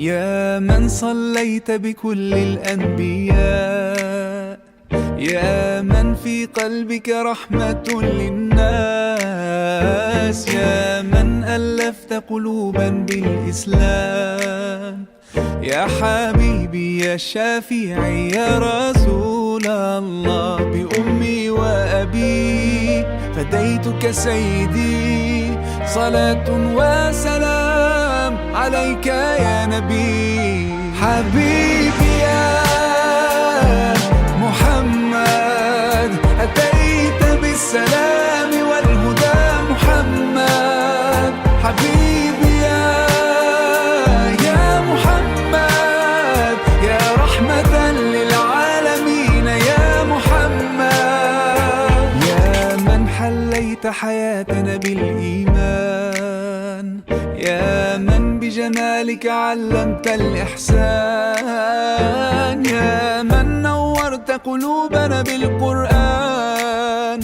يا من صليت بكل الأنبياء، يا من في قلبك رحمة للناس، يا من ألفت قلوبا بالإسلام، يا حبيبي يا شافعي يا رسول الله، بأمي وأبي فديتك سيدي، صلاة وسلام عليك يا نبي. حبيبي يا محمد أتيت بالسلام والهدى محمد، حبيبي يا محمد يا رحمة للعالمين يا محمد، يا من حليت حياتنا بالإيمان، يا من بجمالك علمت الإحسان، يا من نورت قلوبنا بالقرآن،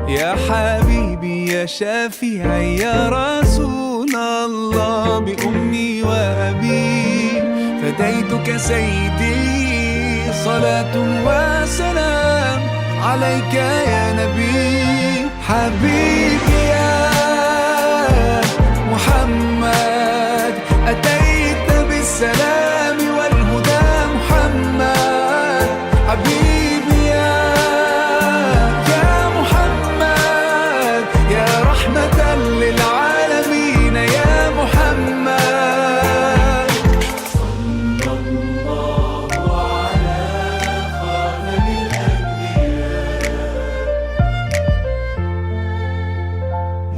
يا حبيبي يا شافعي يا رسول الله، بأمي وأبي فديتك سيدي، صلاة وسلام عليك يا نبي. حبيبي يا محمد أتيت بالسلام والهدى محمد، حبيبي يا محمد يا رحمة للعالمين يا محمد. صلى الله على خاتم الأنبياء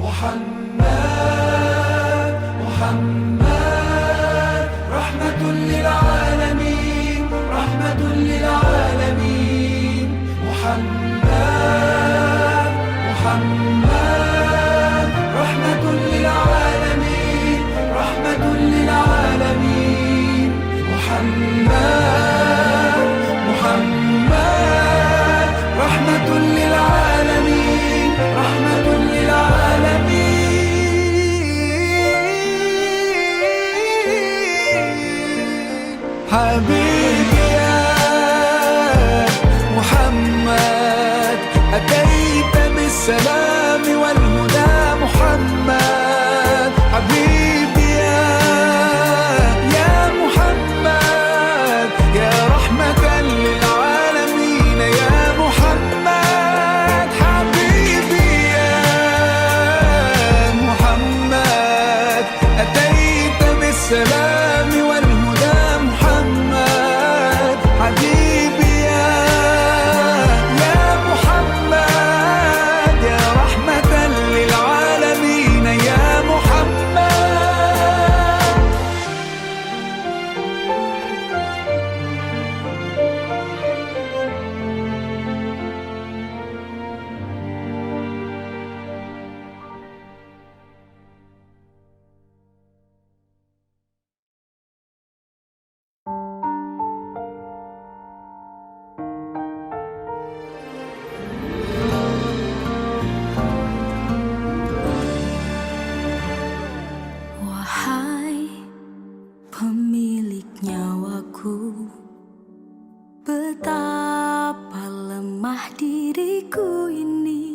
محمد، محمد رحمة للعالمين، رحمة للعالمين، محمد، محمد رحمة للعالمين، رحمة للعالمين، محمد، محمد رحمة للعالمين، رحمة للعالمين. حبيبي يا محمد أتيت بالسلام والهدى محمد، حبيبي يا محمد يا رحمة للعالمين يا محمد، حبيبي يا محمد أتيت بالسلام والهدى محمد، حبيبي يا محمد يا رحمة للعالمين يا محمد. Wahai pemilik nyawaku, betapa lemah diriku ini,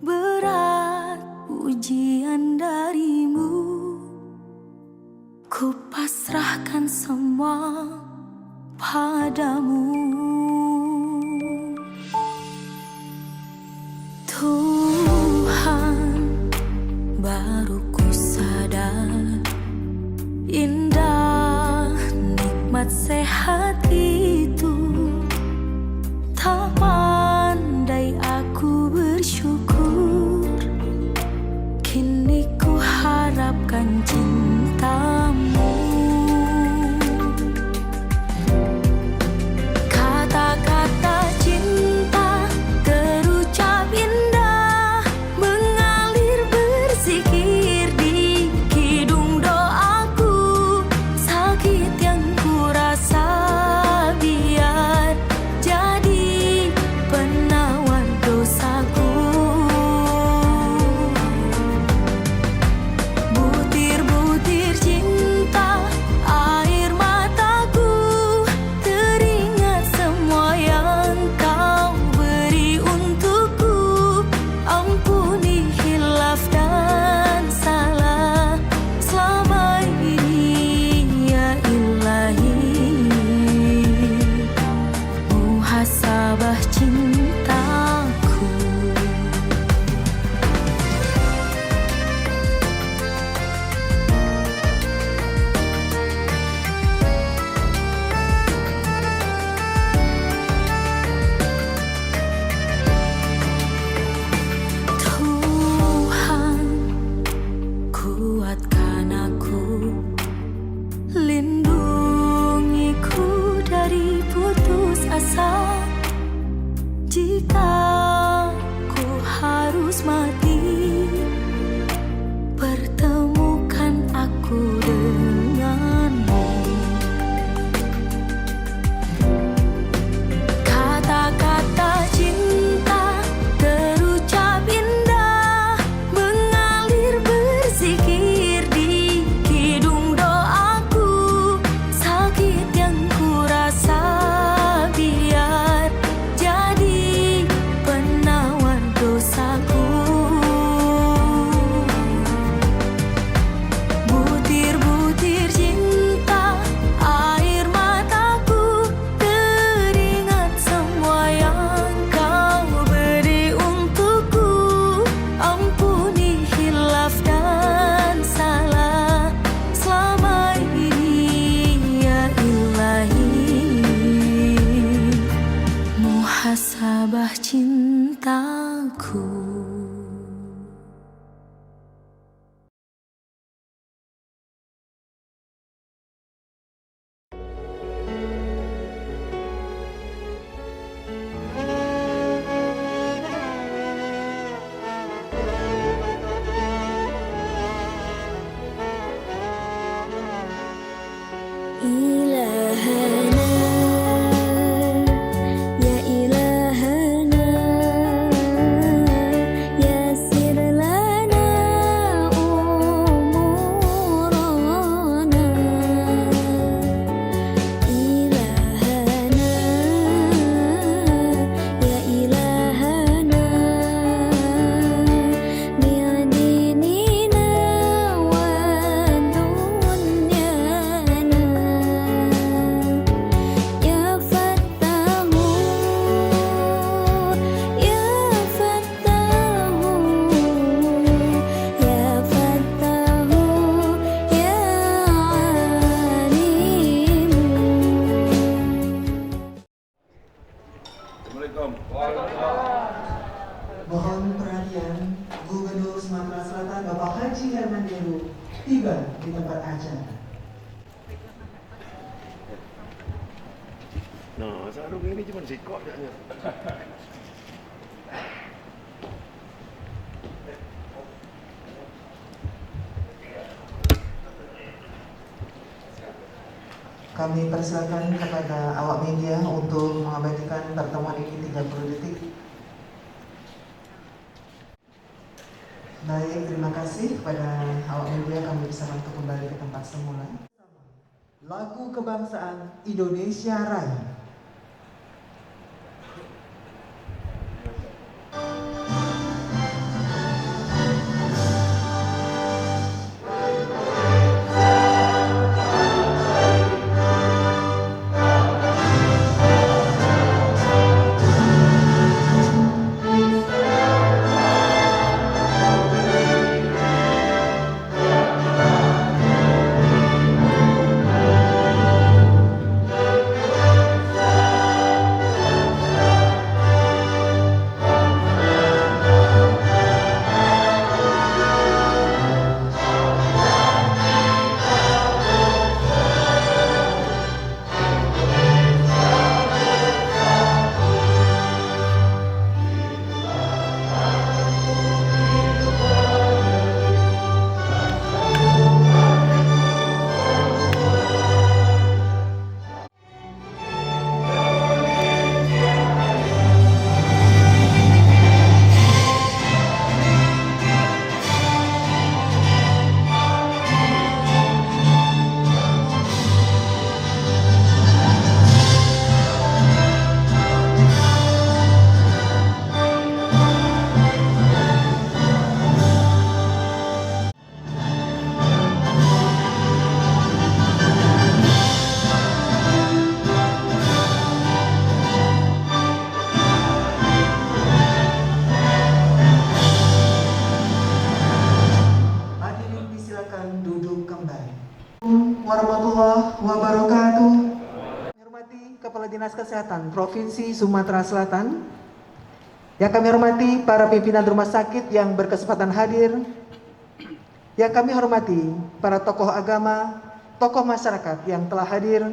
berat ujian darimu, ku pasrahkan semua padamu. Tuhan, baru ku sadar indah nikmat sehat itu, tak pandai aku bersyukur, kini ku harapkan cintamu. Kata-kata cinta terucap indah, mengalir berzikir di kidung doaku, sakit yang ku rasa إلهنا يا إلهنا يسر لنا أمورنا إلهنا يا إلهنا بيديننا ودنيانا يا فتاه يا فتاه يا فتاه يا عليم. Assalamualaikum. Mohon perhatian, Gubernur Sumatera Selatan Bapak Haji Herman Deru tiba di tempat acara. Nah, sarung ini cuma sikok aja. Kami persilakan kepada awak media untuk mengabadikan pertemuan ini 30 detik. Baik, terima kasih kepada awak media, kami bisa bantu kembali ke tempat semula. Lagu kebangsaan Indonesia Raya. Hadirin disilakan duduk kembali. Warahmatullahi wabarakatuh. Kami hormati Kepala Dinas Kesehatan Provinsi Sumatera Selatan. Yang kami hormati para pimpinan rumah sakit yang berkesempatan hadir. Yang kami hormati para tokoh agama, tokoh masyarakat yang telah hadir.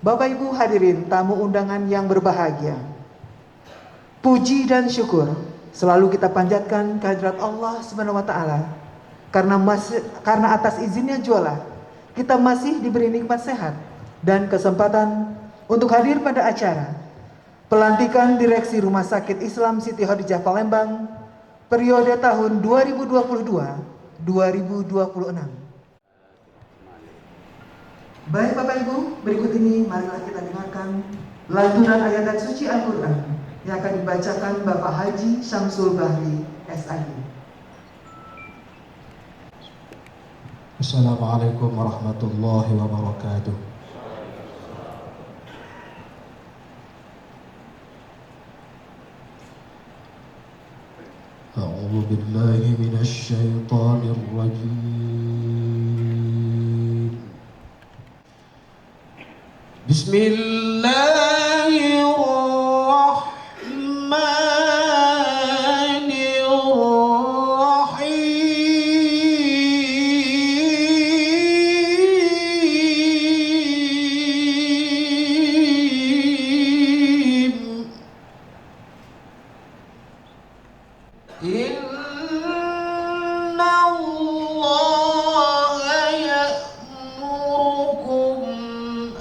Bapak Ibu hadirin tamu undangan yang berbahagia. Puji dan syukur selalu kita panjatkan kehadirat Allah Subhanahu wa taala. Karena atas izinnya jualah kita masih diberi nikmat sehat dan kesempatan untuk hadir pada acara pelantikan Direksi Rumah Sakit Islam Siti Khadijah Palembang periode tahun 2022-2026. Baik Bapak Ibu, berikut ini marilah kita dengarkan lantunan ayat suci Al-Quran yang akan dibacakan Bapak Haji Syamsul Bahri SID. Assalamualaikum warahmatullahi wabarakatuh. A'udzu billahi minasy syaithanir rajim.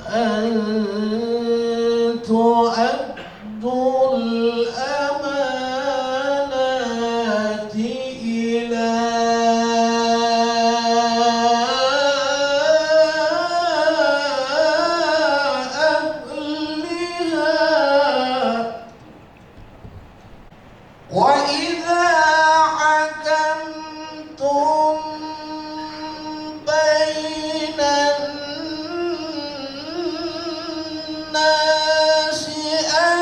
أن تؤدوا الأمانات إلى أهلها وإذا حكمتم بين الناس أن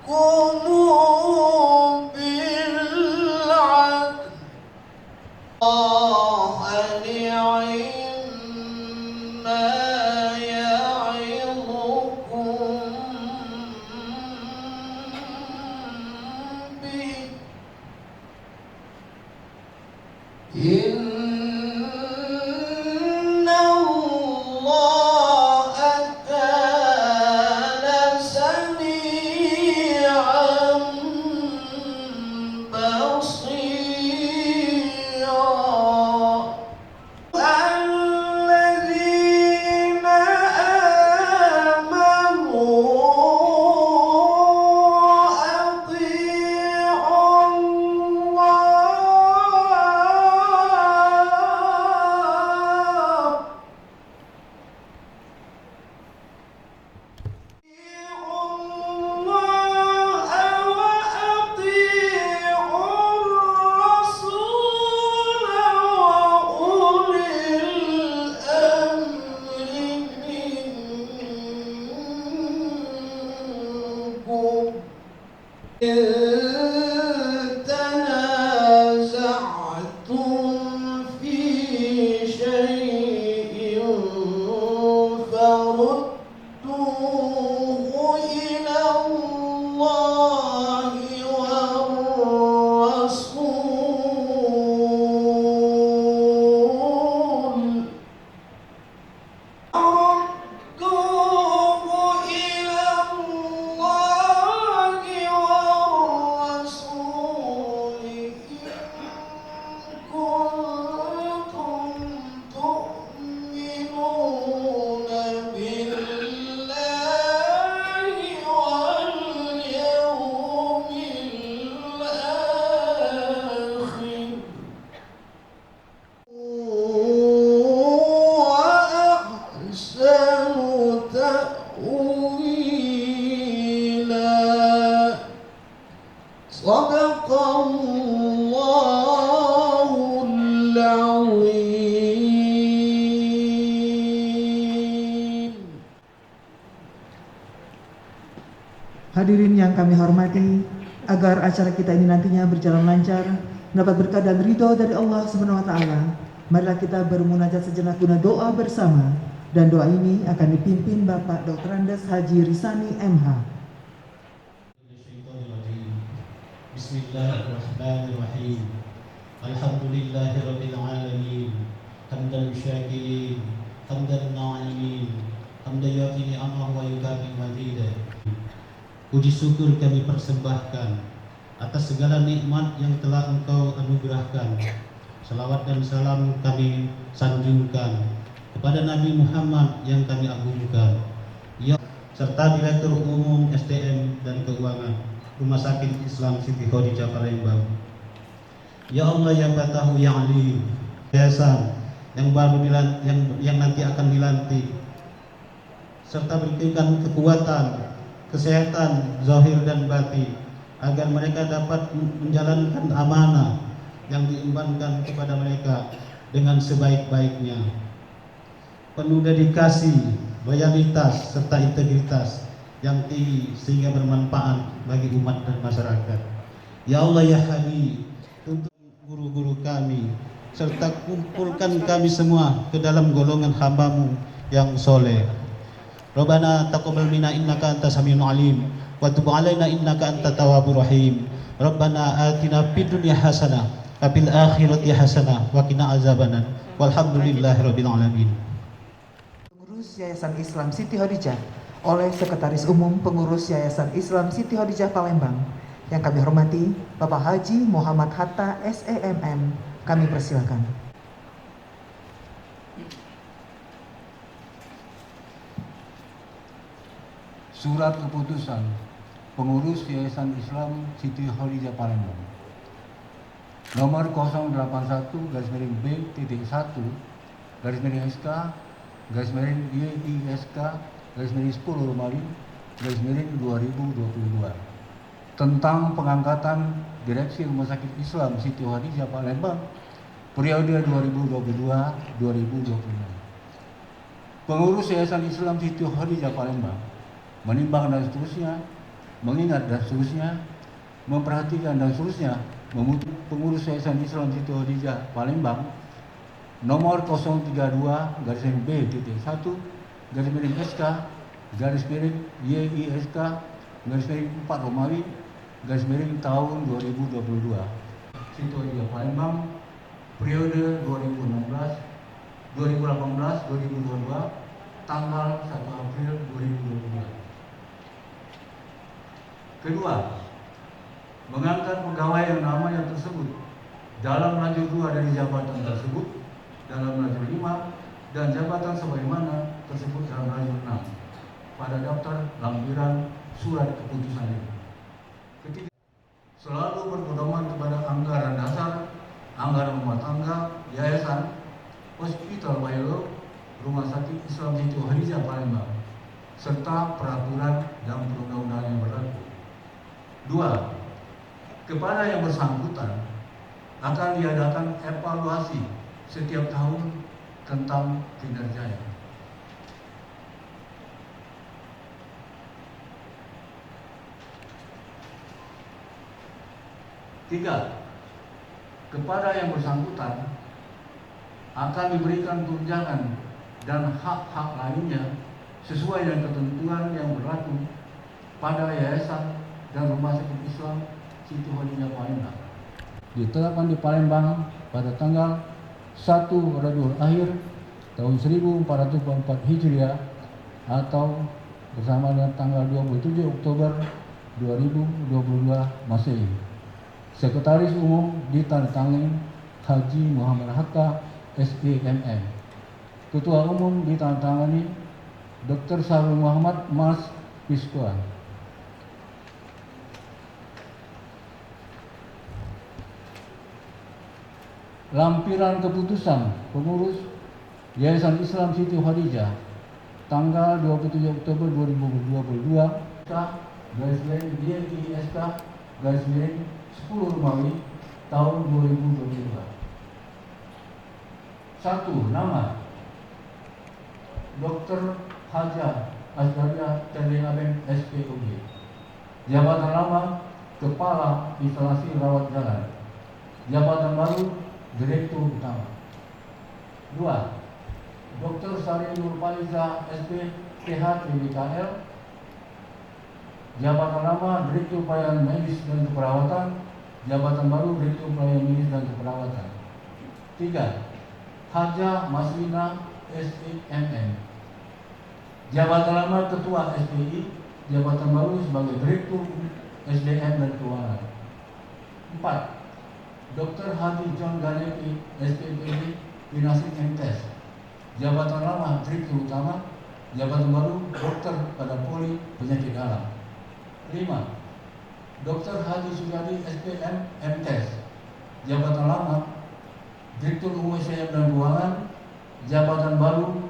تحكموا بالعدل الله نعم ما يعظكم به إن الله كان سميعا بصيرا الذين آمنوا أطيعوا الله وأطيعوا الرسول وأولي الأمر منكم إن تنازعتم في شيء فردوه إلى الله والرسول ردوه إلى الله والرسول إن كنتم تؤمنون بالله واليوم الآخر وأحسن تأويلا صدق الله العظيم. Hadirin yang kami hormati, agar acara kita ini nantinya berjalan lancar, mendapat berkah dan ridho dari Allah Subhanahu wa taala, marilah kita bermunajat sejenak guna doa bersama, dan doa ini akan dipimpin Bapak Dr. Andes Haji Risani MH. Bismillahirrahmanirrahim. Alhamdulillahirabbil alamin. Hamdan syakirin, hamdan na'imin, hamdan yu'ti ni'amahu wa yukafi mazidah. Puji syukur kami persembahkan atas segala nikmat yang telah Engkau anugerahkan. Salawat dan salam kami sanjungkan kepada Nabi Muhammad yang kami agungkan, serta Direktur Umum SDM dan Keuangan Rumah Sakit Islam Siti Khadijah Palembang. Ya Allah yang Batahu yang Alim, yayasan yang baru yang nanti akan dilantik, serta berikan kekuatan, kesehatan zahir dan batin, agar mereka dapat menjalankan amanah yang diembankan kepada mereka dengan sebaik-baiknya, penuh dedikasi, loyalitas serta integritas yang tinggi sehingga bermanfaat bagi umat dan masyarakat. Ya Allah ya Hadi, untuk guru-guru kami serta kumpulkan kami semua ke dalam golongan hamba-Mu yang soleh. Rabbana taqabbal minna innaka antas samiul alim wa tub alaina innaka antat tawwabur rahim. Rabbana atina fid dunya hasanah wa fil akhirati hasanah wa qina azabannar. Walhamdulillahirabbil alamin. Pengurus Yayasan Islam Siti Khadijah oleh Sekretaris Umum Pengurus Yayasan Islam Siti Khadijah Palembang yang kami hormati Bapak Haji Muhammad Hatta SEMM, kami persilakan. Surat keputusan pengurus Yayasan Islam Siti Khadijah Palembang nomor 081-B.1-YISK-10-2022 tentang pengangkatan Direksi Rumah Sakit Islam Siti Khadijah Palembang periode 2022-2026. Pengurus Yayasan Islam Siti Khadijah Palembang menimbang dan seterusnya, mengingat dan seterusnya, memperhatikan dan seterusnya, memutus pengurus Yayasan Islam Siti Khadijah Palembang nomor 032-B.1-YISK-4-4 tahun 2022 Siti Khadijah Palembang periode 2018-2022 tanggal 1 April 2022. Kedua, mengangkat pegawai yang namanya tersebut dalam lajur 2 dari jabatan tersebut dalam lajur 5 dan jabatan sebagaimana tersebut dalam lajur 6 pada daftar lampiran surat keputusan itu. Ketiga, selalu berpedoman kepada anggaran dasar, anggaran rumah tangga, yayasan, hospital bylaw, Rumah Sakit Islam Siti Khadijah Palembang, serta peraturan dan perundang-undangan yang berlaku. 2. Kepada yang bersangkutan akan diadakan evaluasi setiap tahun tentang kinerjanya. 3. Kepada yang bersangkutan akan diberikan tunjangan dan hak-hak lainnya sesuai dengan ketentuan yang berlaku pada yayasan dan Rumah Sakit Islam Siti Khadijah Palembang. Ditetapkan di Palembang pada tanggal 1 Rabiul Akhir tahun 1444 Hijriah atau bersama dengan tanggal 27 Oktober 2022 Masehi. Sekretaris Umum ditandatangani Haji Muhammad Hatta SEMM. Ketua Umum ditandatangani Dr. Sarul Muhammad Mas Piskuan. Lampiran keputusan pengurus Yayasan Islam Siti Khadijah tanggal 27 Oktober 2022 YISK-10 Romawi tahun 2022. 1. Nama Dr. Haja Azharia Tendeng SPOG. Jabatan lama Kepala Instalasi Rawat Jalan. Jabatan baru Direktur Utama. 2. Dr. Sari Nur Faiza SP PH TBKL. Jabatan lama Direktur Pelayanan Medis dan Keperawatan. Jabatan baru Direktur Pelayanan Medis dan Keperawatan. 3. Haja Maslina SEMM. Jabatan lama Ketua SPI. Jabatan baru sebagai Direktur SDM dan Keuangan. 4. Dr. Hadi John Ganeki SPPD Dinasik MTes. Jabatan lama Direktur Utama. Jabatan baru Dokter pada Poli Penyakit Dalam. 5. Dr. Haji Sujadi SPM MTes. Jabatan lama Direktur Umum SDM dan Keuangan. Jabatan baru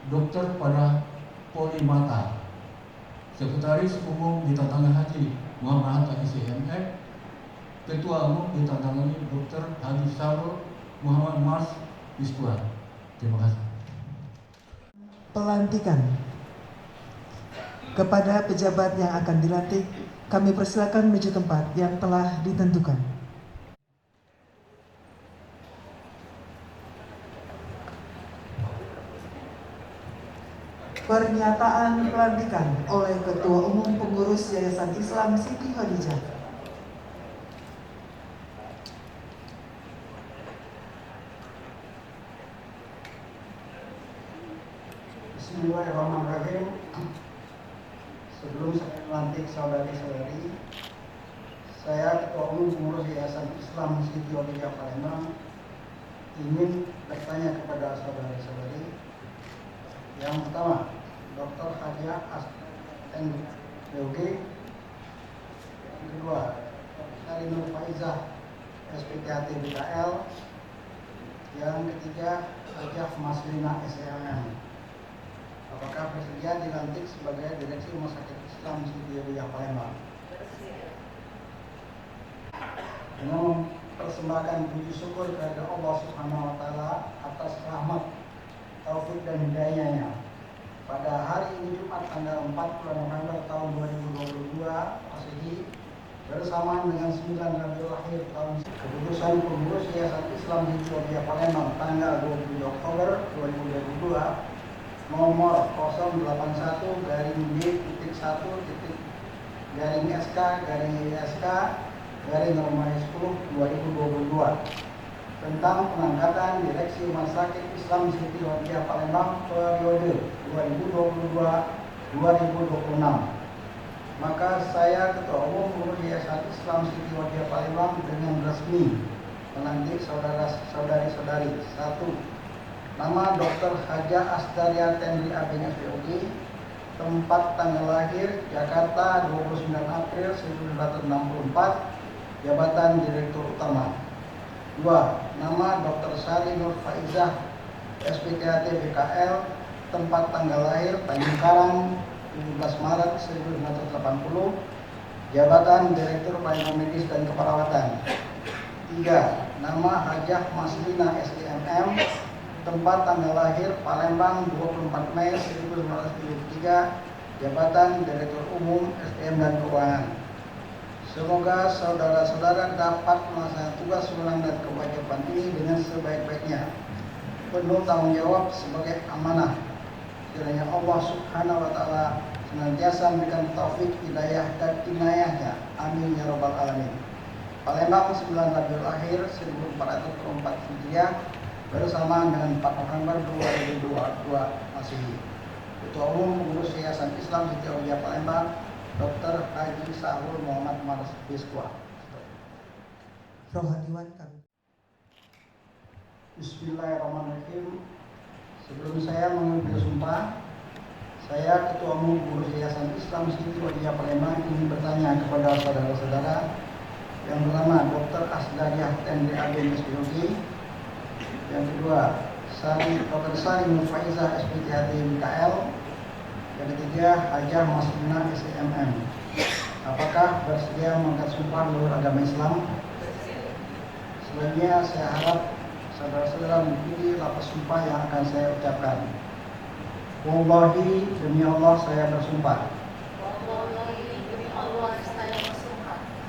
Dokter pada Poli Mata. Sekretaris Umum ditandatangani Haji Muhammad Hatta SEMM. Ketua Umum ditandatangani Dr. Haji Sarul Muhammad Mas Piskuan. Terima kasih. Pelantikan kepada pejabat yang akan dilantik, kami persilakan menuju tempat yang telah ditentukan. Pernyataan pelantikan oleh Ketua Umum Pengurus Yayasan Islam Siti Khadijah. Bismillahirrahmanirrahim. Sebelum saya melantik saudari-saudari, saya Ketua Umum Pengurus Yayasan Islam Siti Khadijah Palembang ingin bertanya kepada saudari-saudari. Yang pertama, Dr. Haja NPOG. Yang kedua, Sari Nur Faizah SPTHT BKL. Yang ketiga, Hajah Maslina SEMM. Apakah bersedia dilantik sebagai Direksi Rumah Sakit Islam Siti Riyah Palembang? Dengan mempersembahkan puji syukur kepada Allah Subhanahu wa taala atas rahmat, taufik dan hidayahnya. Pada hari ini Jumat tanggal 4 bulan November tahun 2022 Masehi, bersamaan dengan 9 Rabiul Akhir tahun, keputusan pengurus Yayasan Islam Siti Riyah Palembang tanggal 27 Oktober 2022 nomor 081-D.1-SK-SK-10-2022 tentang pengangkatan Direksi Rumah Sakit Islam Siti Riyah Palembang periode 2022-2026. Maka saya Ketua Umum Pengurus Yayasan Islam Siti Riyah Palembang dengan resmi melantik saudara-saudari. 1. Nama Dr. Haja Asdaria Tenri Abeng SPOG, tempat tanggal lahir Jakarta 29 April 1964, jabatan Direktur Utama. 2. Nama Dr. Sari Nur Faizah SPTHT BKL, tempat tanggal lahir Tanjung Karang 17 Maret 1980, jabatan Direktur Pelayanan Medis dan Keperawatan. 3. Nama Hajah Maslina SEMM, tempat tanggal lahir Palembang 24 Mei 1973, jabatan Direktur Umum SDM dan Keuangan. Semoga saudara-saudara dapat melaksanakan tugas wewenang dan kewajiban ini dengan sebaik-baiknya, penuh tanggung jawab sebagai amanah. Kiranya Allah Subhanahu wa taala senantiasa memberikan taufik, hidayah dan inayahnya. Amin ya rabbal alamin. Palembang 9 Rabiul Akhir 1404 Hijriah bersamaan dengan 4 November 2022 Masehi. Ketua Umum Pengurus Yayasan Islam Siti Riyah Palembang, Dr. Haji Sahrul Muhammad Mars Biskwa. Rohaniwan kami. Bismillahirrahmanirrahim. Sebelum saya mengambil sumpah, saya Ketua Umum Pengurus Yayasan Islam Siti Riyah Palembang ingin bertanya kepada saudara-saudara yang bernama Dr. Asdariah Tenri Abeng SPOG. Yang kedua, Dr. Sari Nur Faizah SPTHT BKL. Yang ketiga, Hajah Maslina SEMM. Apakah bersedia mengangkat sumpah menurut agama Islam? Selanjutnya saya harap saudara-saudara mengikuti lafaz sumpah yang akan saya ucapkan. Wallahi, demi Allah saya bersumpah.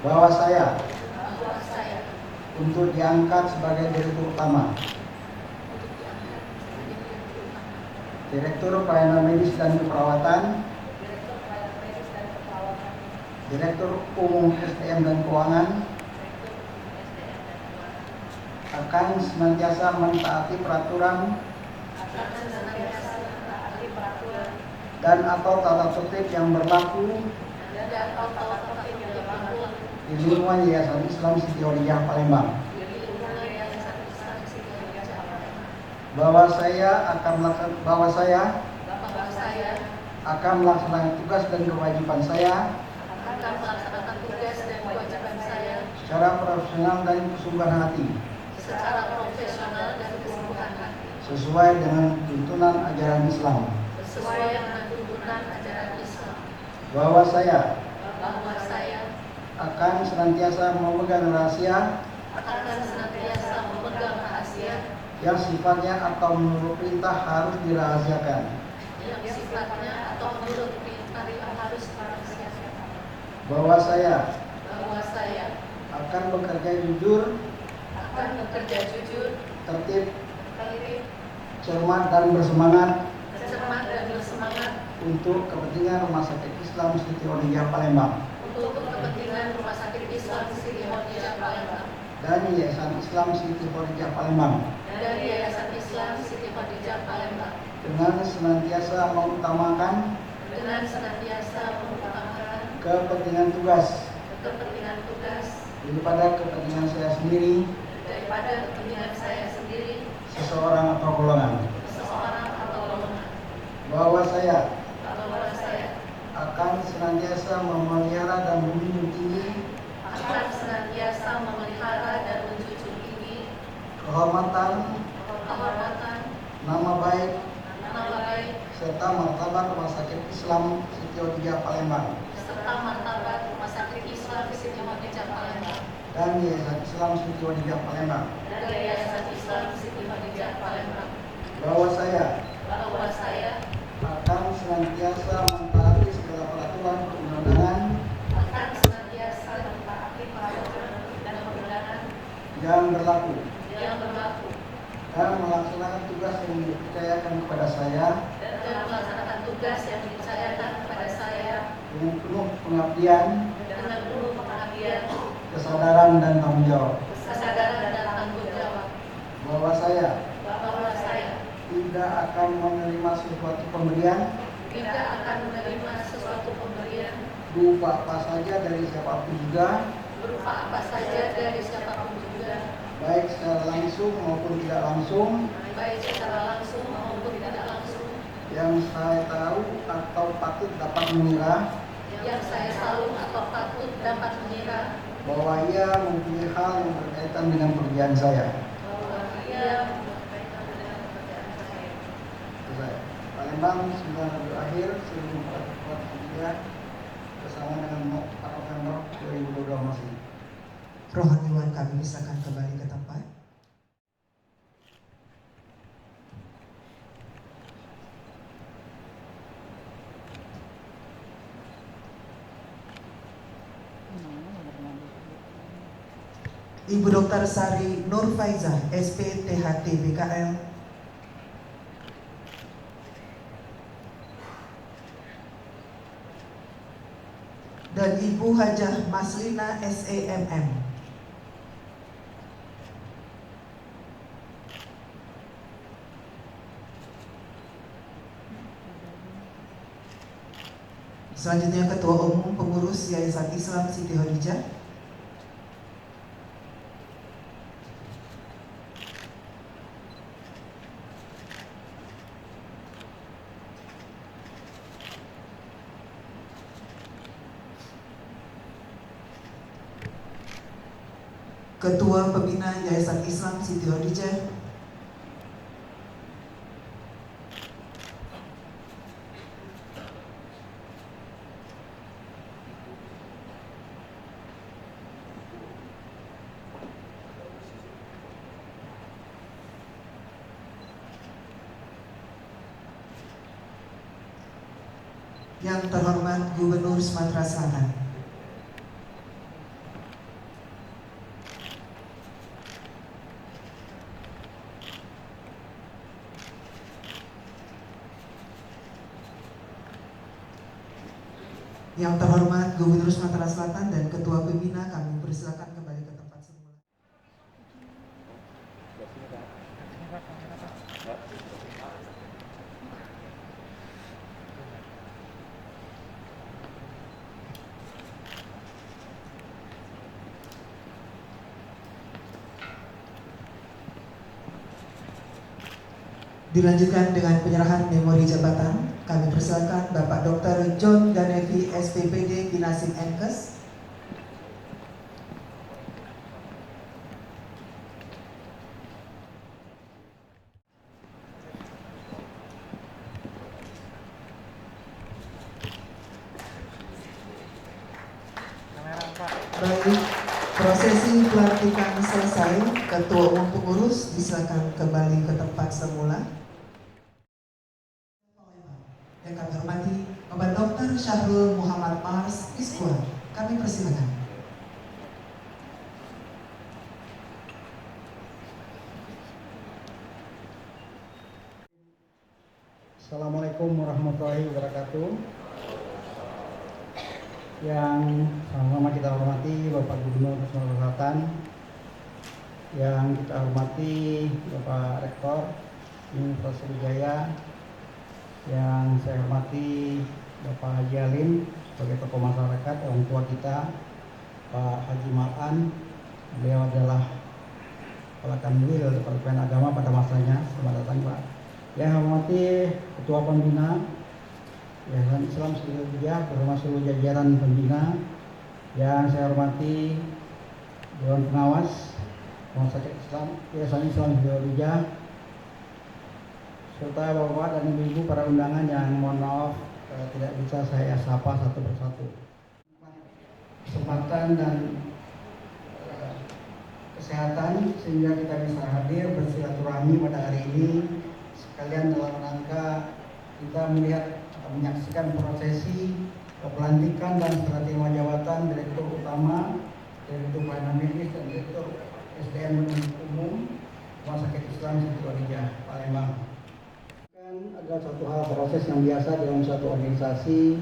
Bahwa saya untuk diangkat sebagai Direktur Utama, Direktur Pelayanan Medis dan Keperawatan, Direktur Umum SDM dan Keuangan, akan senantiasa mentaati peraturan dan atau tata tertib yang berlaku di lingkungan Yayasan Islam Siti Riyah Palembang. Bahwa saya akan melaksanakan tugas dan kewajiban saya secara profesional dan kesungguhan hati, sesuai dengan tuntunan ajaran Islam. Bahwa saya akan senantiasa memegang rahasia yang sifatnya atau menurut perintah harus dirahasiakan. Bahwa saya akan bekerja jujur, tertib, cermat dan bersemangat untuk kepentingan Rumah Sakit Islam Siti Riyah Palembang dan Yayasan Islam Siti Riyah Palembang, dengan senantiasa mengutamakan kepentingan tugas daripada kepentingan saya sendiri, seseorang atau golongan. Bahwa saya akan senantiasa memelihara dan menjunjung tinggi kehormatan, nama baik, serta martabat Rumah Sakit Islam Siti Khadijah Palembang dan Yayasan Islam Siti Khadijah Palembang. Bahwa saya akan senantiasa mentaati segala peraturan perundang-undangan yang berlaku dan melaksanakan tugas yang dipercayakan kepada saya dengan penuh pengabdian, kesadaran dan tanggung jawab. Bahwa saya tidak akan menerima sesuatu pemberian berupa apa saja dari siapapun juga, baik secara langsung maupun tidak langsung, yang saya tahu atau patut dapat mengira bahwa ia mempunyai hal yang berkaitan dengan pekerjaan saya. Palembang 9 Rabiul Akhir 1443 bersama dengan 4 November 2022 masih. Rohaniwan kami silakan kembali ke tempat. Ibu Dr. Sari Nur Faizah, SPTHT BKL, dan Ibu Hajah Maslina SEMM. Selanjutnya Ketua Umum Pengurus Yayasan Islam Siti Khadijah, Ketua Pembina Yayasan Islam Siti Khadijah, yang terhormat Gubernur Sumatera Selatan, yang terhormat Gubernur Sumatera Selatan dan Ketua Pembina, kami persilakan kembali ke tempat semula. Dilanjutkan dengan penyerahan memori jabatan. Kami persilakan Bapak Dr. John Ganevi, SPPD Binasim Enkes. Baik, prosesi pelantikan selesai. Ketua Umum Pengurus disilakan kembali ke tempat semula. Yang kami hormati Bapak Dr. Syahrul Muhammad Mars, Iskwa, kami persilakan. Assalamualaikum warahmatullahi wabarakatuh. Yang sama-sama kita hormati Bapak Gubernur Sumatera Selatan, yang kita hormati Bapak Rektor Universitas Wijaya, yang saya hormati Bapak Haji Alim sebagai tokoh masyarakat, orang tua kita Pak Haji Malan, beliau adalah Kepala Kanwil Departemen Agama pada masanya. Selamat datang Pak. Yang hormati Ketua Pembina Yayasan Islam Siti Khadijah bersama seluruh jajaran pembina yang saya hormati Dewan Pengawas Rumah Sakit Islam Yayasan Islam Siti Khadijah, serta bapak dan ibu-ibu para undangan yang mohon maaf tidak bisa saya sapa satu persatu. Kesempatan dan kesehatan sehingga kita bisa hadir bersilaturahmi pada hari ini sekalian dalam rangka kita menyaksikan prosesi pelantikan dan serah terima jabatan Direktur Utama, Direktur Pelayanan Medis dan Direktur SDM Umum Rumah Sakit Islam Siti Khadijah Palembang. Adalah satu hal proses yang biasa dalam satu organisasi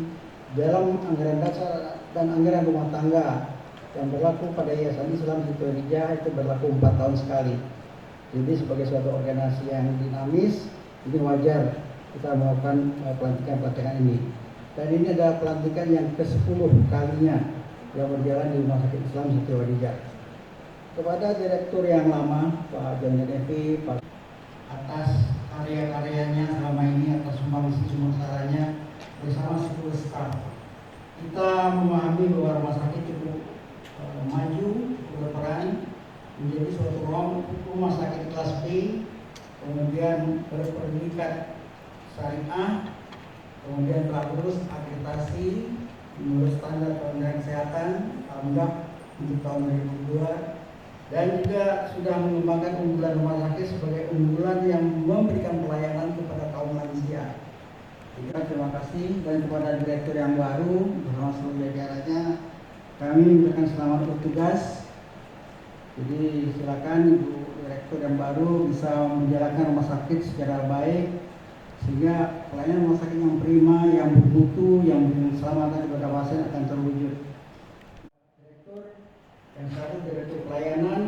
dalam anggaran dasar dan anggaran rumah tangga yang berlaku pada Yayasan Islam Siti Khadijah itu berlaku 4 tahun sekali. Jadi sebagai suatu organisasi yang dinamis, ini wajar kita melakukan pelantikan ini. Dan ini adalah pelantikan yang ke-10 kalinya yang berjalan di Rumah Sakit Islam Siti Khadijah. Kepada direktur yang lama, Pak Johnny Devi, Pak atas karya-karyanya selama ini, atas sumbangsih-sumbangsaranya bersama seluruh staf. Kita memahami bahwa rumah sakit cukup maju, berperan menjadi suatu rumah sakit kelas B, kemudian berpendidikan syariah, kemudian telah lulus akreditasi menurut standar Kementerian Kesehatan Alhamdulillah untuk tahun 2002, dan juga sudah mengembangkan unggulan rumah sakit sebagai unggulan yang memberikan pelayanan kepada kaum lansia. Terima kasih, dan kepada direktur yang baru bersama seluruh jajarannya kami memberikan selamat bertugas. Jadi silakan Ibu Direktur yang baru bisa menjalankan rumah sakit secara baik sehingga pelayanan rumah sakit yang prima, yang bermutu, yang memberikan keselamatan kepada pasien akan terwujud. Direktur yang satu Direktur Pelayanan,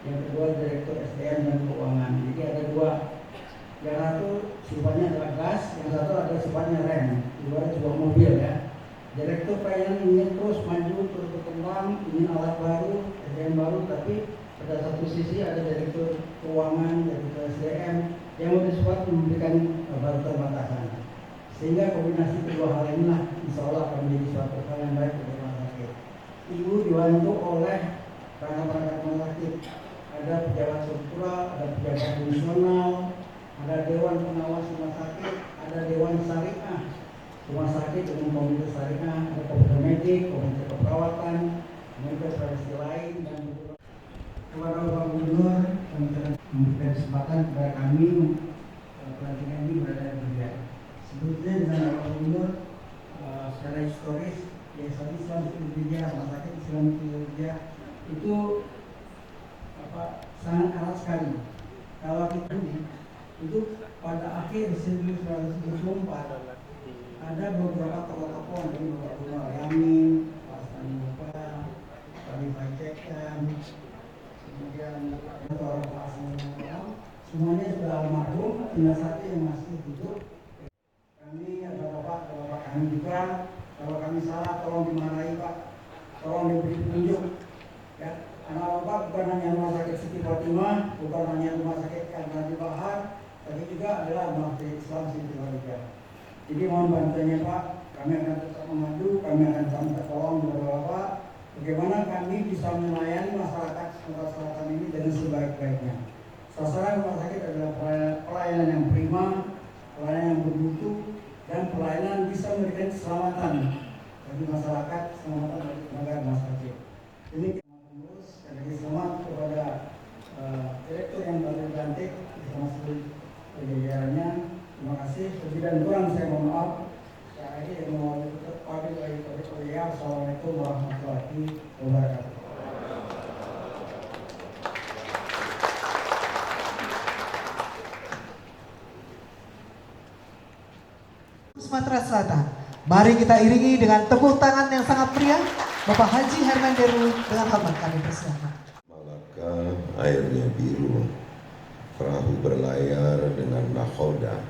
yang kedua Direktur SDM dan Keuangan. Jadi ada dua. Yang satu sifatnya adalah gas, yang satu ada sifatnya rem, ibarat sebuah mobil ya. Direktur pelayanan ingin terus maju, terus berkembang, ingin alat baru, SDM baru, tapi pada satu sisi ada direktur keuangan, direktur SDM yang bersifat memberikan keterbatasan. Sehingga kombinasi kedua hal inilah insya Allah akan menjadi suatu hal yang baik untuk rumah sakit. Ibu dibantu oleh perangkat-perangkat rumah sakit, ada pejabat struktural, ada pejabat fungsional, ada dewan pengawas rumah sakit, ada dewan syariah rumah sakit dengan komite syariah, ada komite medik, komite keperawatan, komite profesi lain, dan kepada Bapak Gubernur yang telah memberikan kesempatan kepada kami pelantikan ini berada di Khadijah. Sebetulnya dengan Bapak Gubernur secara historis Yayasan Islam Siti Khadijah, Rumah Sakit Islam Siti Khadijah itu sangat erat sekali. Kalau kita itu pada akhir 1974 ada beberapa tokoh-tokoh dari Bapak Gubernur Yamin, Pak Sani Mupa, Pak Rifai Cekan, kemudian orang Pak Asmi, semuanya sudah almarhum, tinggal satu yang masih hidup. Kami ada bapak kami juga, kalau kami salah tolong dimarahi Pak, tolong diberi petunjuk. Ya, anak bapak bukan hanya rumah sakit Siti Fatimah, bukan hanya rumah sakit Karnadi Bahar, tapi juga adalah rumah sakit Islam Siti Khadijah. Jadi mohon bantuannya Pak, kami akan tetap membantu, kami akan minta tolong kepada Bapak bagaimana kami bisa melayani masyarakat Sumatera Selatan ini dengan sebaik-baiknya. Sasaran rumah sakit adalah pelayanan yang prima, pelayanan yang bermutu, dan pelayanan bisa memberikan keselamatan bagi masyarakat, keselamatan bagi tenaga rumah sakit. Ini kita terus dan lagi selamat kepada direktur yang baru dilantik bersama seluruh jajarannya. Terima kasih. Lebih dan kurang saya mohon maaf. Saya ini yang mau pagi lagi tadi. Assalamualaikum warahmatullahi wabarakatuh. Sumatera Selatan. Mari kita iringi dengan tepuk tangan yang sangat meriah Bapak Haji Herman Deru dengan hormat kami persilakan. Malaka airnya biru, perahu berlayar dengan nakhoda.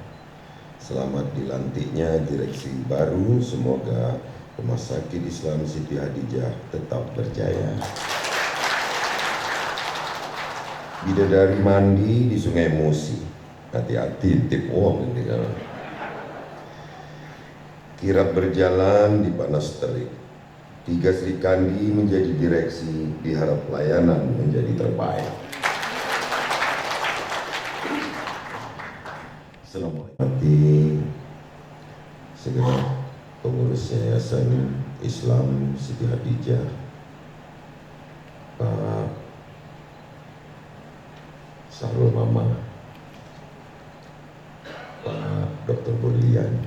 Selamat dilantiknya direksi baru, semoga Rumah Sakit Islam Siti Khadijah tetap berjaya. Bidadari mandi di Sungai Musi, hati-hati tip wong ini kan. kirap berjalan di panas terik. 3 Sri Kandi menjadi direksi, diharap pelayanan menjadi terbaik. Assalamualaikum. Segenap pengurus Yayasan Islam Siti Hadijah, Pak Sahrul Mama, Pak Dr. Berlian,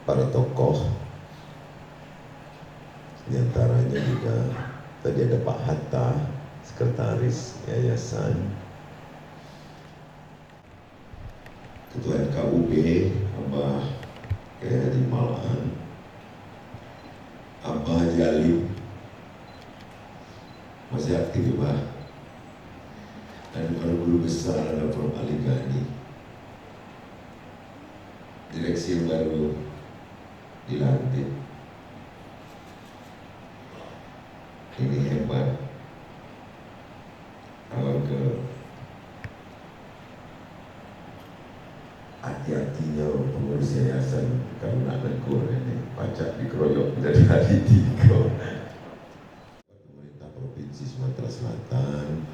para tokoh, diantaranya juga tadi ada Pak Hatta, sekretaris yayasan, Ketua NKUB, Abah Kiai Haji Malaan, Abah Haji Alim, masih aktif ya Pak, dan para guru besar ada Prof. Ali Ghani, direksi yang baru dilantik. Ini hebat. Awal ke hati-hatinya pengurus yayasan karena negur ini pajak dikeroyok dari hari 3. Pemerintah Provinsi Sumatera Selatan,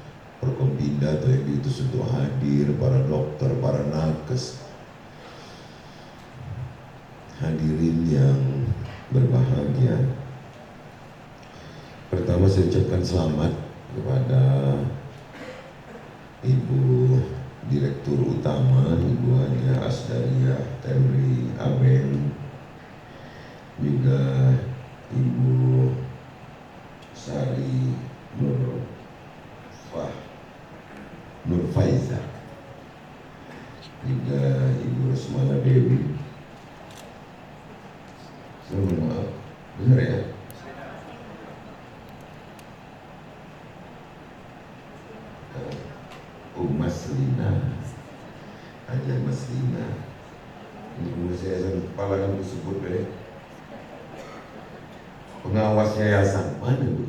Forkompinda atau yang diutus untuk hadir, para dokter, para nakes, hadirin yang berbahagia. Pertama saya ucapkan selamat kepada Ibu Direktur Utama, Ibu Haja Asdaria Terry Aben, juga Ibu Sari Nur Faiza, juga Ibu Rosmana Dewi. Saya mohon maaf, benar ya? Maslina, Haja Maslina, ini pengurus yayasan kepala kan disebut deh. Pengawas yayasan mana bu?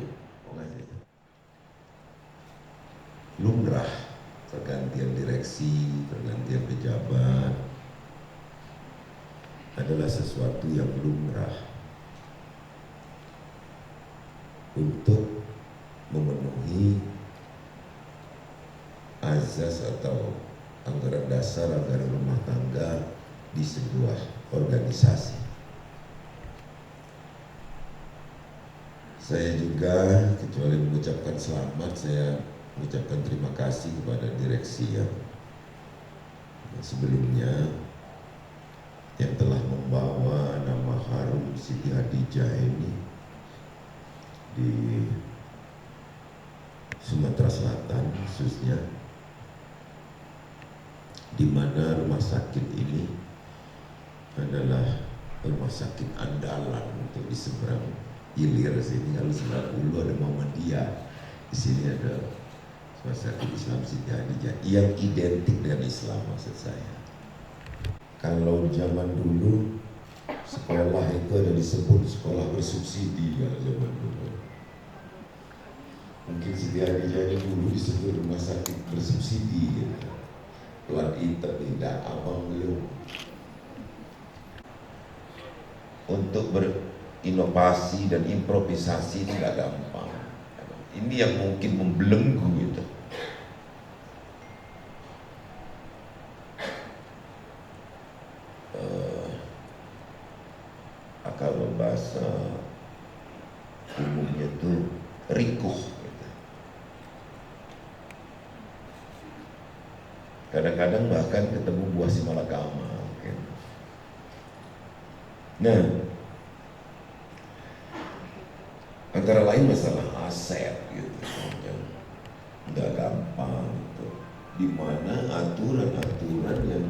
Lumrah pergantian direksi, pergantian pejabat adalah sesuatu yang lumrah untuk memenuhi azas atau anggaran dasar, anggaran rumah tangga di sebuah organisasi. Saya juga kecuali mengucapkan selamat, saya mengucapkan terima kasih kepada direksi yang sebelumnya yang telah membawa nama harum Siti Hadijah ini di Sumatera Selatan khususnya, di mana rumah sakit ini adalah rumah sakit andalan untuk di seberang hilir sini. Kalau sebelah ulu ada Muhammadiyah, di sini ada rumah sakit Islam Siti Hadijah yang identik dengan Islam maksud saya. Kalau zaman dulu sekolah itu ada disebut sekolah bersubsidi kalau zaman dulu. Mungkin Siti Hadijah ini dulu disebut rumah sakit bersubsidi gitu. Plat itu tidak abang belum. Untuk berinovasi dan improvisasi tidak gampang. Ini yang mungkin membelenggu itu. Kalau bahasa umumnya itu rikuh. Kadang-kadang bahkan ketemu buah si malakama. Nah, antara lain masalah aset gitu, yang nggak gampang gitu. Di mana aturan-aturan yang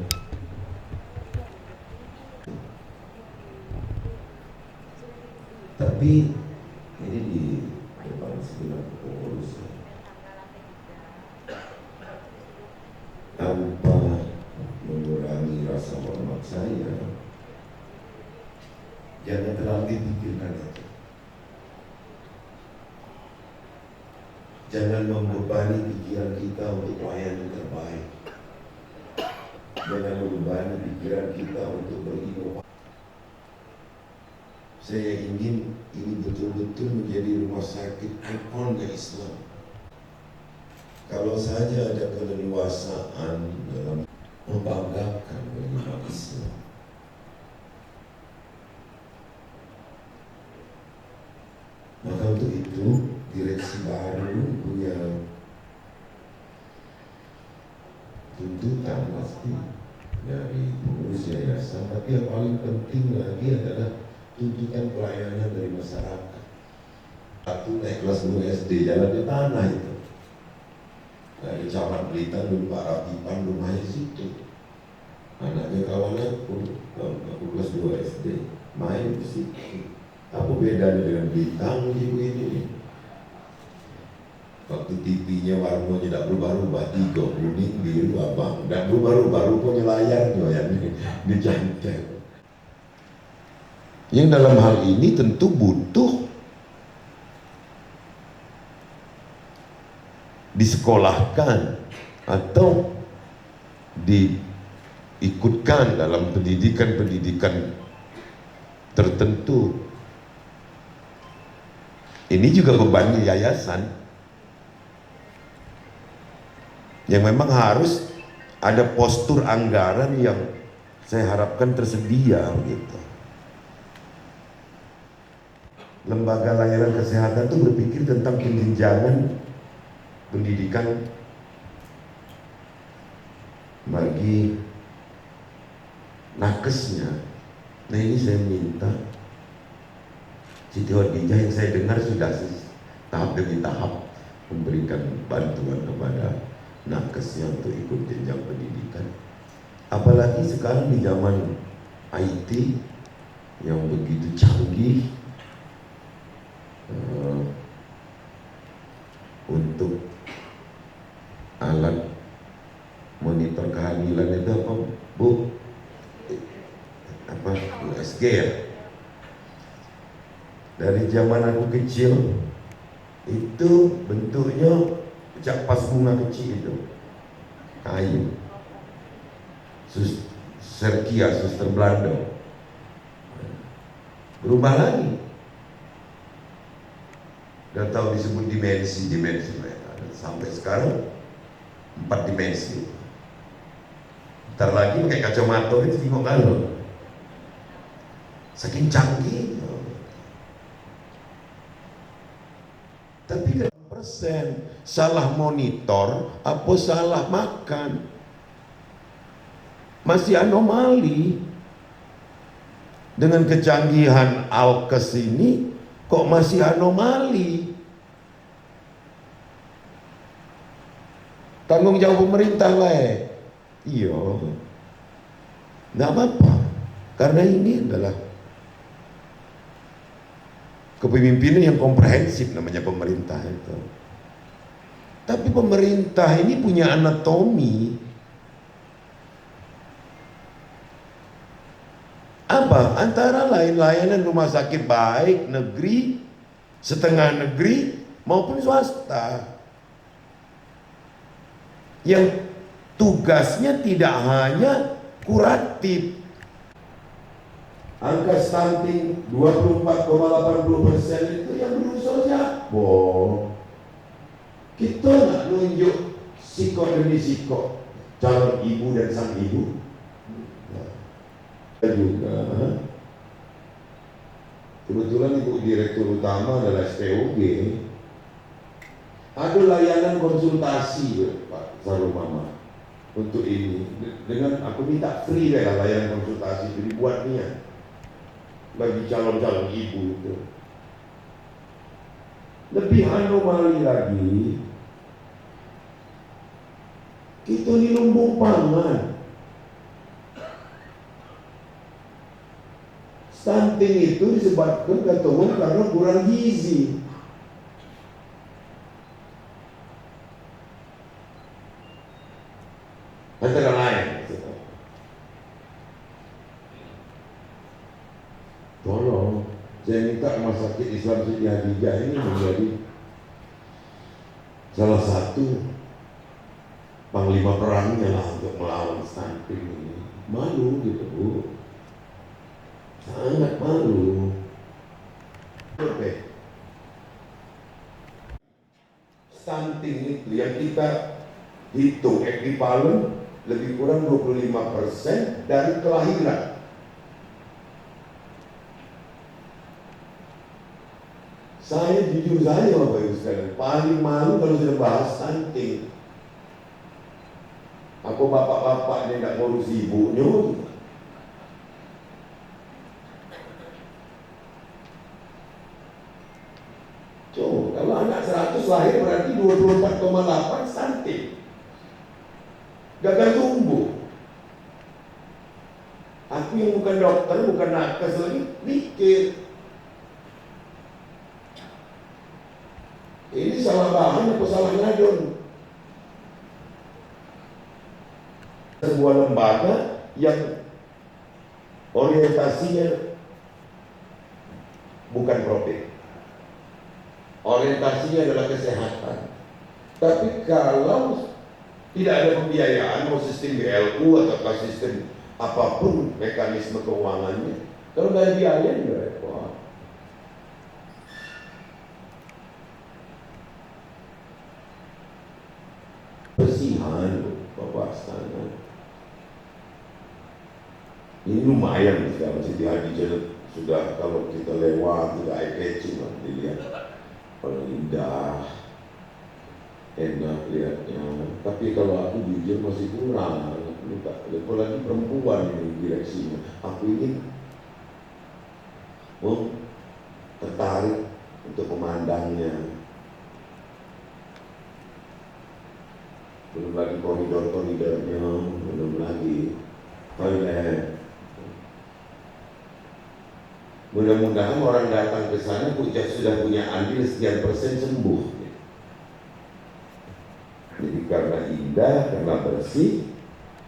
tapi ini di depan sebelah pengurus tanpa mengurangi rasa hormat saya, jangan terlalu dipikirkan itu. Jangan membebani pikiran kita untuk pelayanan terbaik. Jangan membebani pikiran kita untuk berinovasi. Saya ingin ini betul-betul menjadi rumah sakit ikonnya Islam. Kalau saja ada keleluasaan dalam membanggakan umat Islam. Maka untuk itu direksi baru punya tuntutan pasti dari pengurus yayasan, tapi yang paling penting lagi adalah tuntutan pelayanan dari masyarakat. Satu naik kelas 2 SD, jalan di tanah itu. Dari Camat Blitar dulu Pak Rapipan rumahnya situ. Anaknya kawan aku kelas 2 SD, main di situ. Apa bedanya dengan Bintang ibu ini? Waktu TV-nya warnanya tidak berubah-ubah, 3 kuning, biru, abang, dan berubah-ubah rupanya layarnya yang dicantel. Yang dalam hal ini tentu butuh disekolahkan atau diikutkan dalam pendidikan-pendidikan tertentu. Ini juga beban yayasan yang memang harus ada postur anggaran yang saya harapkan tersedia gitu. Lembaga layanan kesehatan itu berpikir tentang penjenjangan pendidikan bagi nakesnya. Nah ini saya minta Siti Khadijah yang saya dengar sudah tahap demi tahap memberikan bantuan kepada nakesnya untuk ikut jenjang pendidikan. Apalagi sekarang di zaman IT yang begitu canggih, untuk alat monitor kehamilan itu apa Bu? Apa USG ya? Dari zaman aku kecil itu bentuknya cap bunga kecil itu kayu, Serkia, suster Belanda, berubah lagi. Udah tahu disebut dimensi mereka. Sampai sekarang 4 dimensi. Ntar lagi pakai kacamata itu tengok kalau saking canggih. Tapi persen salah monitor apa salah makan, masih anomali. Dengan kecanggihan Alkes ini kok masih anomali. Tanggung jawab pemerintah lah. Iya, nggak apa-apa, karena ini adalah kepemimpinan yang komprehensif namanya pemerintah itu. Tapi pemerintah ini punya anatomi. Apa? Antara lain layanan rumah sakit baik negeri, setengah negeri maupun swasta. Yang tugasnya tidak hanya kuratif. Angka stunting 24,80% itu yang berusaha siapa? Kita nak nunjuk psiko demi psiko, calon ibu dan sang ibu. Juga kebetulan ibu direktur utama adalah SPOG. Ada layanan konsultasi Pak Sarumama untuk ini. Dengan aku minta free lah layanan konsultasi itu dibuatnya bagi calon-calon ibu itu. Lebih anomali lagi, kita ini lumbung pangan. Stunting itu disebabkan ketemuan karena kurang gizi. Antara lain, tolong saya minta Rumah Sakit Islam Siti Khadijah ini menjadi salah satu panglima perangnya lah untuk melawan stunting ini. Malu gitu Bu, sangat malu. Oke. Stunting itu yang kita hitung ekvivalen lebih kurang 25% dari kelahiran. Saya jujur saja Bapak Ibu sekalian, paling malu kalau sudah bahas stunting. Aku bapak-bapak ini tidak ngurus ibunya. Coba, kalau anak 100 lahir berarti 24,8 stunting. Gagal tumbuh. Aku yang bukan dokter, bukan nakes lagi, mikir. Ini salah bahan atau salah ngadon? Sebuah lembaga yang orientasinya bukan profit. Orientasinya adalah kesehatan. Tapi kalau tidak ada pembiayaan, mau sistem BLU atau sistem apapun mekanisme keuangannya, kalau nggak ada biaya juga repot. Bersihan Bapak Astana. Ini lumayan sekarang Siti Hadijah sudah, kalau kita lewat sudah eye catching lah, dilihat paling indah, enak lihatnya. Tapi kalau aku jujur masih kurang. Apalagi perempuan ini direksinya. Aku ingin tertarik untuk memandangnya. Belum lagi koridor-koridornya, belum lagi toilet. Mudah-mudahan orang datang ke sana sudah punya andil sekian persen sembuh. Jadi karena indah, karena bersih,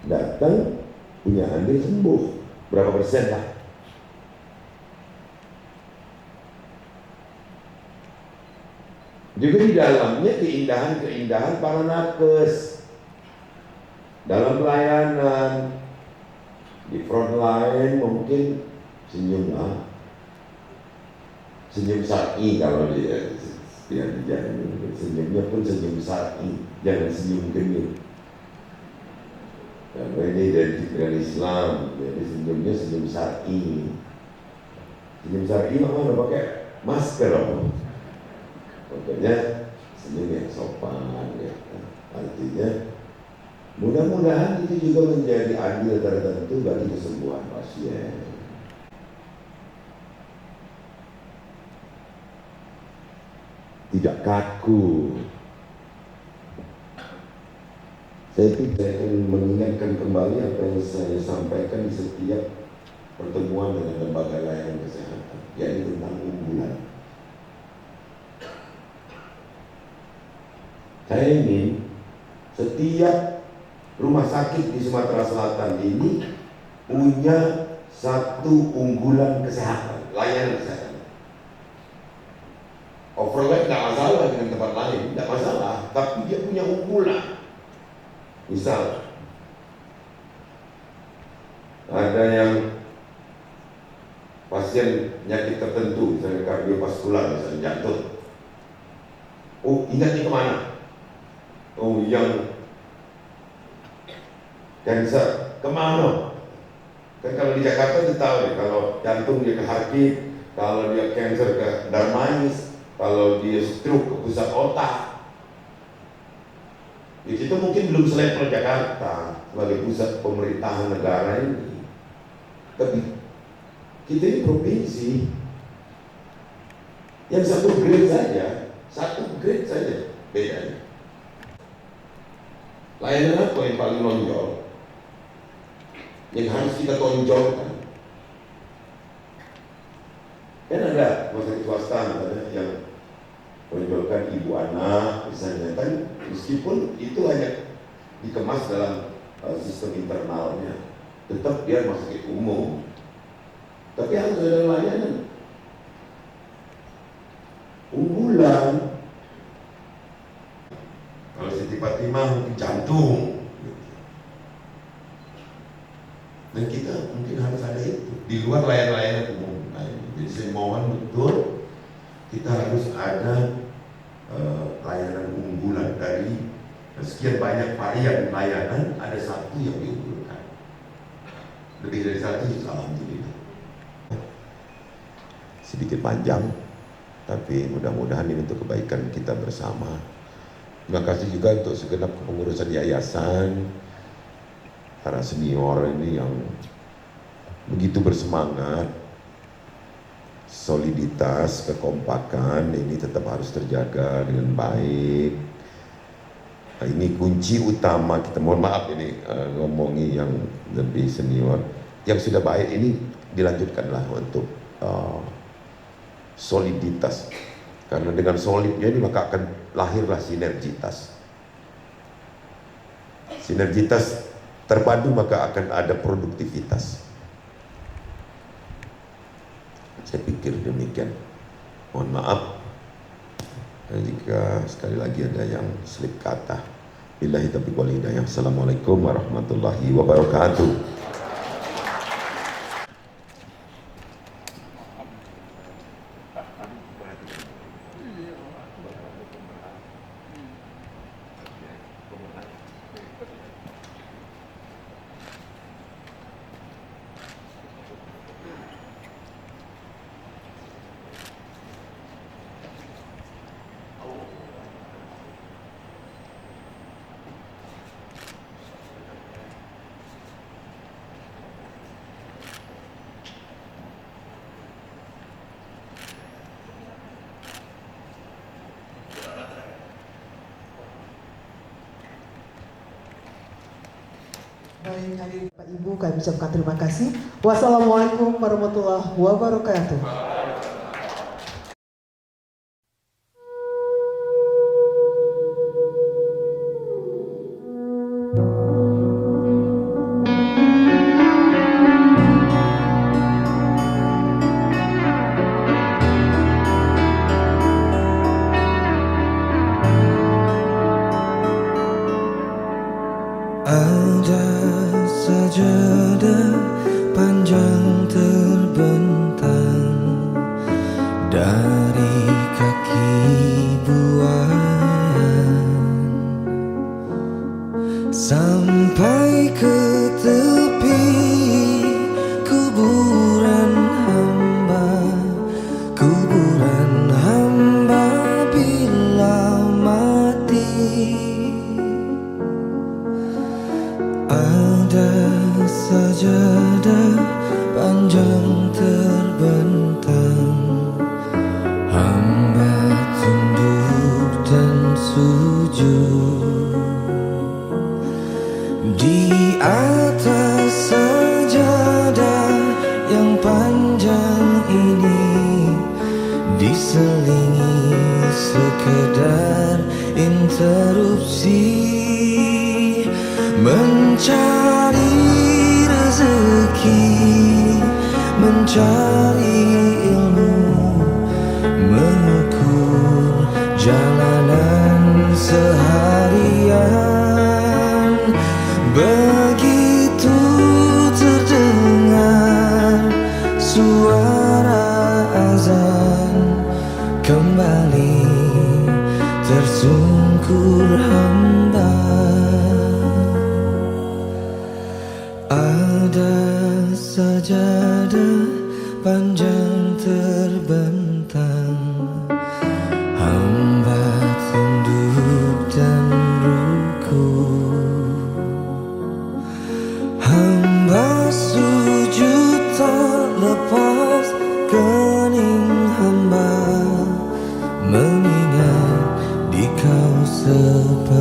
datang punya andil sembuh. Berapa persen lah? Juga di dalamnya keindahan-keindahan para nakes dalam pelayanan, di front line mungkin senyum lah, senyum syar'i. Kalau dia senyumnya pun senyum syar'i, jangan senyum genit. Karena ini identik dengan Islam, jadi senyumnya senyum syar'i. Senyum syar'i mana pakai masker apa? Pokoknya senyum yang sopan ya. Artinya mudah-mudahan itu juga menjadi andil tertentu bagi kesembuhan pasien. Tidak kaku. Saya ingin mengingatkan kembali apa yang saya sampaikan di setiap pertemuan dengan lembaga layanan kesehatan, yaitu tentang unggulan. Saya ingin setiap rumah sakit di Sumatera Selatan ini punya satu unggulan kesehatan, layanan kesehatan. Overlap tidak masalah dengan tempat lain, tidak masalah, tapi dia punya unggulan. Misal ada yang pasien penyakit tertentu, misalnya kardiovaskular, misalnya jantung. Oh, ingatnya kemana? Oh, yang kanker kemana? Kan kalau di Jakarta kita tahu ya, kalau jantung dia ke Harkit, kalau dia kanker ke Darmais, kalau dia stroke ke pusat otak. Di situ mungkin belum selevel Jakarta sebagai pusat pemerintahan negara ini. Tapi kita ini provinsi yang satu grade saja bedanya. Layanan apa yang paling menonjol, yang harus kita tonjolkan? Kan ada rumah sakit swasta misalnya yang menonjolkan ibu anak misalnya, kan meskipun itu hanya dikemas dalam sistem internalnya, tetap dia rumah sakit umum, tapi harus ada layanan unggulan. Kalau Siti Fatimah Fatimah jantung. Dan kita mungkin harus ada itu di luar layanan-layanan umum. Jadi saya mohon betul kita harus ada layanan unggulan. Dari sekian banyak varian layanan, ada satu yang diunggulkan. Lebih dari satu, alhamdulillah. Sedikit panjang, tapi mudah-mudahan ini untuk kebaikan kita bersama. Terima kasih juga untuk segenap kepengurusan yayasan, para senior ini yang begitu bersemangat. Soliditas, kekompakan ini tetap harus terjaga dengan baik. Nah, ini kunci utama kita. Mohon maaf ini ngomongi yang lebih senior. Yang sudah baik ini dilanjutkanlah untuk soliditas. Karena dengan solidnya ini maka akan lahirlah sinergitas. Sinergitas terpadu maka akan ada produktivitas. Saya pikir demikian. Mohon maaf jika sekali lagi ada yang slip kata. Billahi taufiq wal hidayah. Assalamualaikum warahmatullahi wabarakatuh. Baik, hadirin Bapak Ibu, kami ucapkan terima kasih. Wassalamualaikum warahmatullahi wabarakatuh. Ada sajadah panjang terbentang dari kaki buayan sampai ke tepi kuburan hamba bila mati. Ada sajadah panjang terbentang, hamba tunduk dan sujud di atas sajadah yang panjang ini, diselingi sekedar interupsi mencari rezeki, mencari ilmu, mengukur jalanan seharian. Begitu terdengar suara azan, kembali tersungkur hamba. Ada sajadah panjang terbentang, hamba tunduk dan rukuk, hamba sujud tak lepas kening hamba, mengingat di kau sepenuhnya.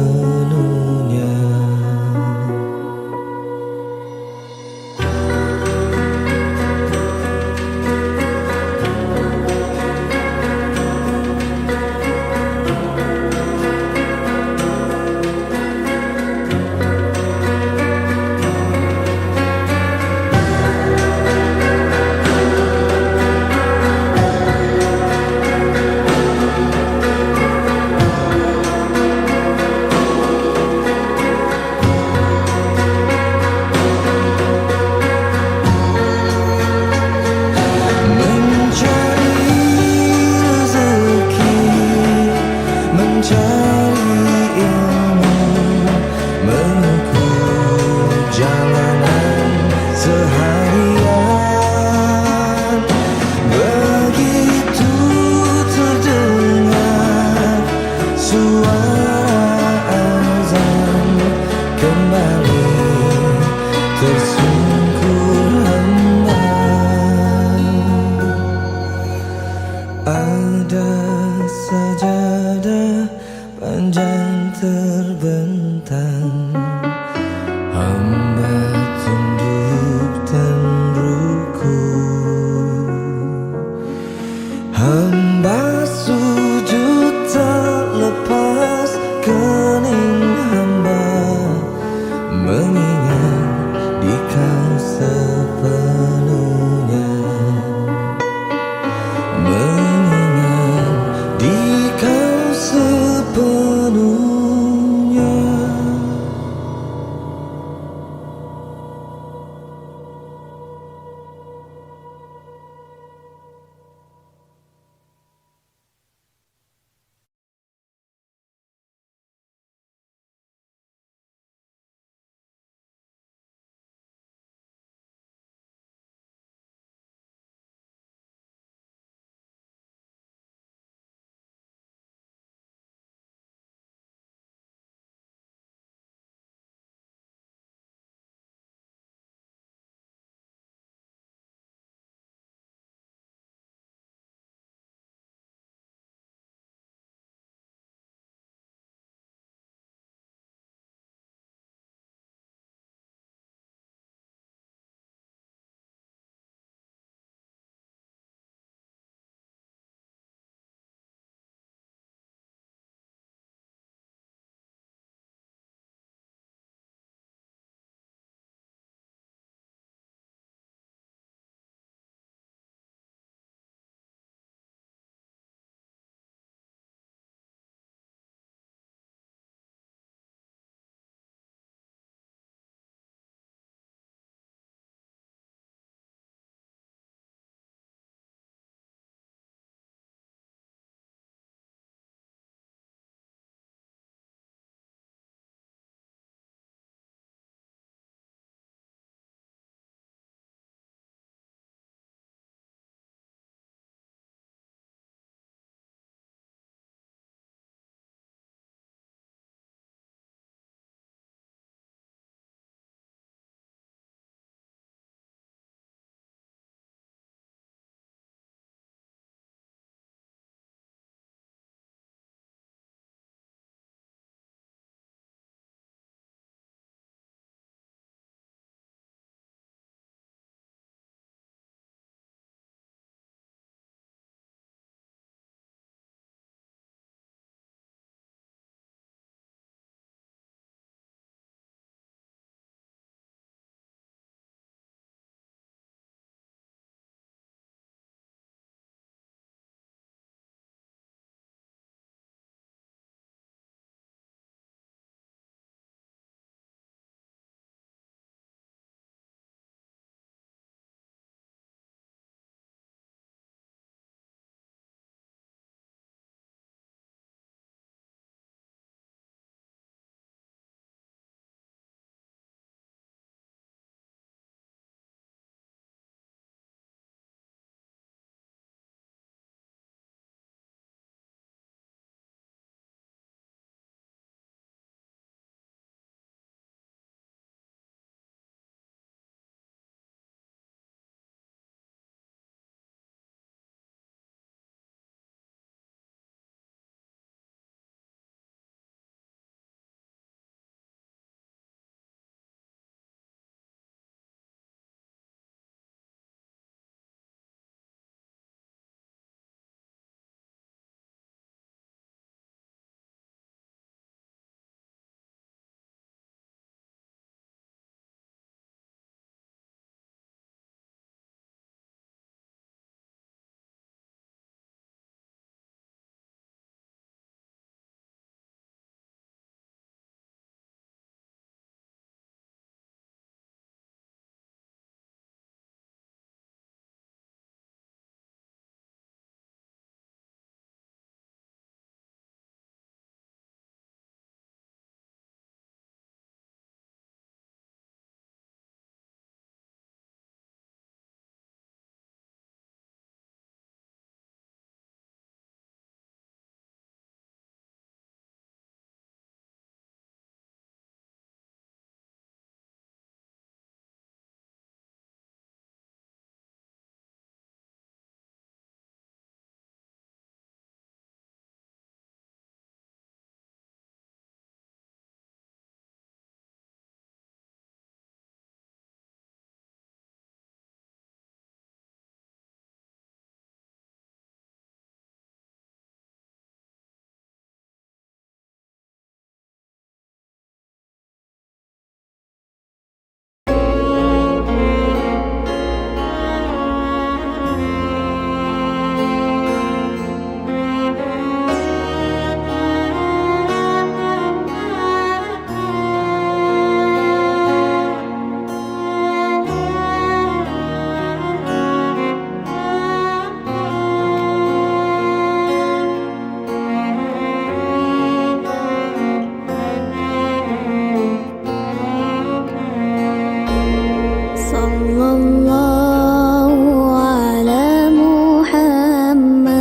Sallallahu ala Muhammad.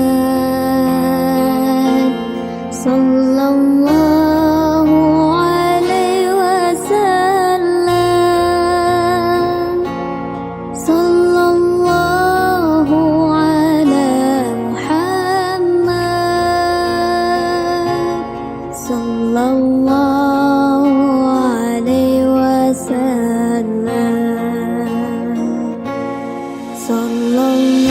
Sallallahu alaihi wasallam. Sallallahu ala Muhammad. Sallallahu alaihi wasallam. Sallallahu